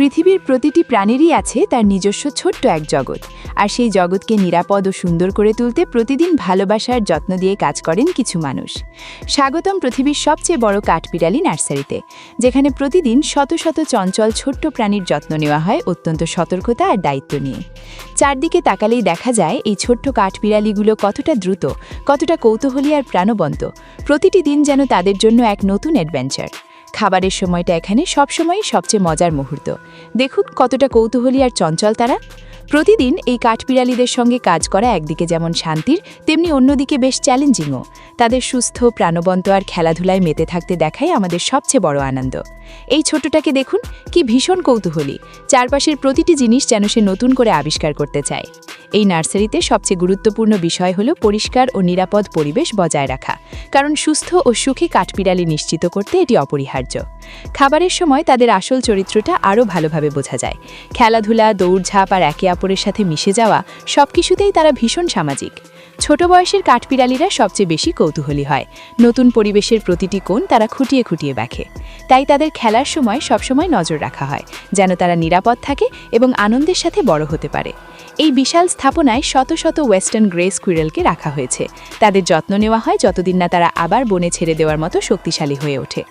পৃথিবীর প্রতিটি প্রাণীরই আছে তার নিজস্ব ছোট্ট এক জগৎ, আর সেই জগৎকে নিরাপদ ও সুন্দর করে তুলতে প্রতিদিন ভালোবাসার যত্ন দিয়ে কাজ করেন কিছু মানুষ। স্বাগতম পৃথিবীর সবচেয়ে বড় কাঠবিড়ালি নার্সারিতে, যেখানে প্রতিদিন শত শত চঞ্চল ছোট্ট প্রাণীর যত্ন নেওয়া হয় অত্যন্ত সতর্কতা আর দায়িত্ব নিয়ে। চারদিকে তাকালেই দেখা যায় এই ছোট্ট কাঠবিড়ালিগুলো কতটা দ্রুত, কতটা কৌতূহলী আর প্রাণবন্ত। প্রতিটি দিন যেন তাদের জন্য এক নতুন অ্যাডভেঞ্চার। খাবারের সময়টা এখানে সবসময়ই সবচেয়ে মজার মুহূর্ত। দেখুন কতটা কৌতূহলী আর চঞ্চল তারা। প্রতিদিন এই কাঠবিড়ালিদের সঙ্গে কাজ করা একদিকে যেমন শান্তির, তেমনি অন্যদিকে বেশ চ্যালেঞ্জিংও। তাদের সুস্থ, প্রাণবন্ত আর খেলাধুলায় মেতে থাকতে দেখাই আমাদের সবচেয়ে বড় আনন্দ। এই ছোটটাকে দেখুন, কি ভীষণ কৌতূহলী। চারপাশের প্রতিটি জিনিস যেন সে নতুন করে আবিষ্কার করতে চায়। এই নার্সারিতে সবচেয়ে গুরুত্বপূর্ণ বিষয় হল পরিষ্কার ও নিরাপদ পরিবেশ বজায় রাখা, কারণ সুস্থ ও সুখী কাঠবিড়ালি নিশ্চিত করতে এটি অপরিহার্য। খাবারের সময় তাদের আসল চরিত্রটা আরও ভালোভাবে বোঝা যায়। খেলাধুলা, দৌড়ঝাঁপ আর একে অপরের সাথে মিশে যাওয়া সবকিছুতেই তারা ভীষণ সামাজিক। ছোট বয়সের কাঠবিড়ালিরা সবচেয়ে বেশি কৌতূহলী হয়। নতুন পরিবেশের প্রতিটি কোণ তারা খুঁটিয়ে খুঁটিয়ে দেখে। তাই তাদের খেলার সময় সবসময় নজর রাখা হয়, যেন তারা নিরাপদ থাকে এবং আনন্দের সাথে বড় হতে পারে। এই বিশাল স্থাপনায় শত শত ওয়েস্টার্ন গ্রে স্কুইরেলকে রাখা হয়েছে। তাদের যত্ন নেওয়া হয় যতদিন না তারা আবার বনে ছেড়ে দেওয়ার মতো শক্তিশালী হয়ে ওঠে।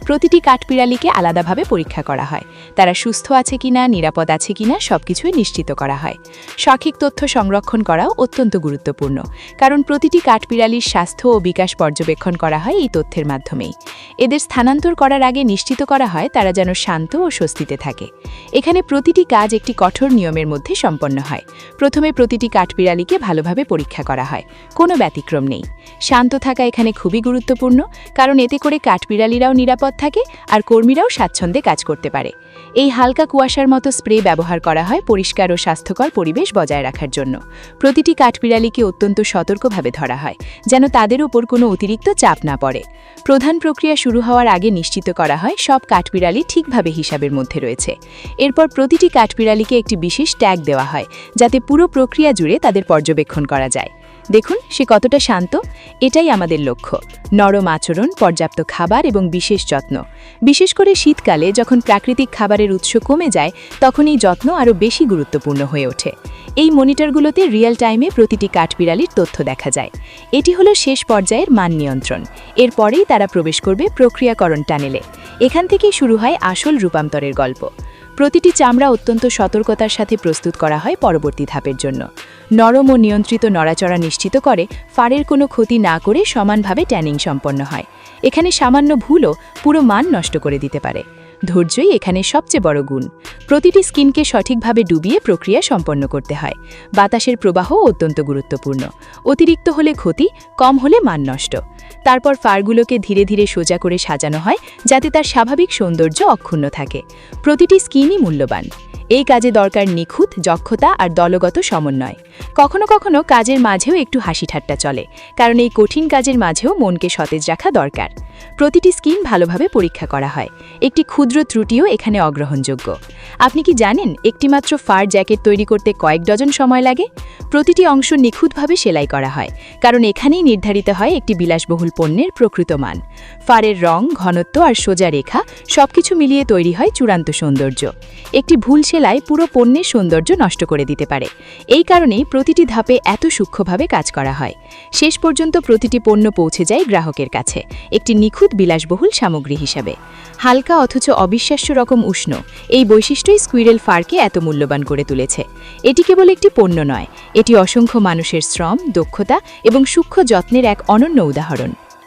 প্রতিটি কাঠবিড়ালিকে আলাদাভাবে পরীক্ষা করা হয়। তারা সুস্থ আছে কিনা, নিরাপদ আছে কিনা সবকিছুই নিশ্চিত করা হয়। সঠিক তথ্য সংরক্ষণ করাও অত্যন্ত গুরুত্বপূর্ণ, কারণ প্রতিটি কাঠবিড়ালির স্বাস্থ্য ও বিকাশ পর্যবেক্ষণ করা হয় এই তথ্যের মাধ্যমেই। এদের স্থানান্তর করার আগে নিশ্চিত করা হয় তারা যেন শান্ত ও স্বস্তিতে থাকে। এখানে প্রতিটি কাজ একটি কঠোর নিয়মের মধ্যে সম্পন্ন হয়। প্রথমে প্রতিটি কাঠবিড়ালিকে ভালোভাবে পরীক্ষা করা হয়, কোনো ব্যতিক্রম নেই। শান্ত থাকা এখানে খুবই গুরুত্বপূর্ণ, কারণ এতে করে কাঠবিড়ালিরাও নিরাপদ থাকে আর কর্মীরাও স্বাচ্ছন্দ্যে কাজ করতে পারে। এই হালকা কুয়াশার মতো স্প্রে ব্যবহার করা হয় পরিষ্কার ও স্বাস্থ্যকর পরিবেশ বজায় রাখার জন্য। প্রতিটি কাঠবিড়ালিকে অত্যন্ত সতর্কভাবে ধরা হয়, যেন তাদের উপর কোনো অতিরিক্ত চাপ না পড়ে। প্রধান প্রক্রিয়া শুরু হওয়ার আগে নিশ্চিত করা হয় সব কাঠবিড়ালি ঠিকভাবে হিসাবের মধ্যে রয়েছে। এরপর প্রতিটি কাঠবিড়ালিকে একটি বিশেষ ট্যাগ দেওয়া হয়, যাতে পুরো প্রক্রিয়া জুড়ে তাদের পর্যবেক্ষণ করা যায়। দেখুন সে কতটা শান্ত। এটাই আমাদের লক্ষ্য: নরম আচরণ, পর্যাপ্ত খাবার এবং বিশেষ যত্ন। বিশেষ করে শীতকালে যখন প্রাকৃতিক খাবারের উৎস কমে যায়, তখন এই যত্ন আরও বেশি গুরুত্বপূর্ণ হয়ে ওঠে। এই মনিটরগুলোতে রিয়েল টাইমে প্রতিটি কাঠবিড়ালির তথ্য দেখা যায়। এটি হলো শেষ পর্যায়ের মান নিয়ন্ত্রণ। এরপরেই তারা প্রবেশ করবে প্রক্রিয়াকরণ টানেলে। এখান থেকেই শুরু হয় আসল রূপান্তরের গল্প। প্রতিটি চামড়া অত্যন্ত সতর্কতার সাথে প্রস্তুত করা হয় পরবর্তী ধাপের জন্য। নরম ও নিয়ন্ত্রিত নড়াচড়া নিশ্চিত করে ফারের কোনো ক্ষতি না করে সমানভাবে ট্যানিং সম্পন্ন হয়। এখানে সামান্য ভুলও পুরো মান নষ্ট করে দিতে পারে। ধৈর্যই এখানে সবচেয়ে বড় গুণ। প্রতিটি স্কিনকে সঠিকভাবে ডুবিয়ে প্রক্রিয়া সম্পন্ন করতে হয়। বাতাসের প্রবাহও অত্যন্ত গুরুত্বপূর্ণ। অতিরিক্ত হলে ক্ষতি, কম হলে মান নষ্ট। তারপর ফারগুলোকে ধীরে ধীরে সোজা করে সাজানো হয়, যাতে তার স্বাভাবিক সৌন্দর্য অক্ষুণ্ণ থাকে। প্রতিটি স্কিনই মূল্যবান। এই কাজে দরকার নিখুঁত দক্ষতা আর দলগত সমন্বয়। কখনো কখনো কাজের মাঝেও একটু হাসি ঠাট্টা চলে, কারণ এই কঠিন কাজের মাঝেও মনকে সতেজ রাখা দরকার। প্রতিটি স্কিন ভালোভাবে পরীক্ষা করা হয়। একটি ক্ষুদ্র ত্রুটিও এখানে অগ্রহণযোগ্য। আপনি কি জানেন একটিমাত্র ফার জ্যাকেট তৈরি করতে কয়েক ডজন সময় লাগে? প্রতিটি অংশ নিখুঁতভাবে সেলাই করা হয়, কারণ এখানেই নির্ধারিত হয় একটি বিলাসবহুল পণ্যের প্রকৃত মান। ফারের রং, ঘনত্ব আর সোজা রেখা সবকিছু মিলিয়ে তৈরি হয় চূড়ান্ত সৌন্দর্য। একটি ভুল সেলাই পুরো পণ্যের সৌন্দর্য নষ্ট করে দিতে পারে। এই কারণেই প্রতিটি ধাপে এত সূক্ষ্মভাবে কাজ করা হয়। শেষ পর্যন্ত প্রতিটি পণ্য পৌঁছে যায় গ্রাহকের কাছে একটি নিখুঁত বিলাসবহুল সামগ্রী হিসাবে। হালকা অথচ অবিশ্বাস্য রকম উষ্ণ, এই বৈশিষ্ট্যই স্কুইরেল ফারকে এত মূল্যবান করে তুলেছে। এটি কেবল একটি পণ্য নয়, এটি অসংখ্য মানুষের শ্রম, দক্ষতা এবং সূক্ষ্ম যত্নের এক অনন্য উদাহরণ।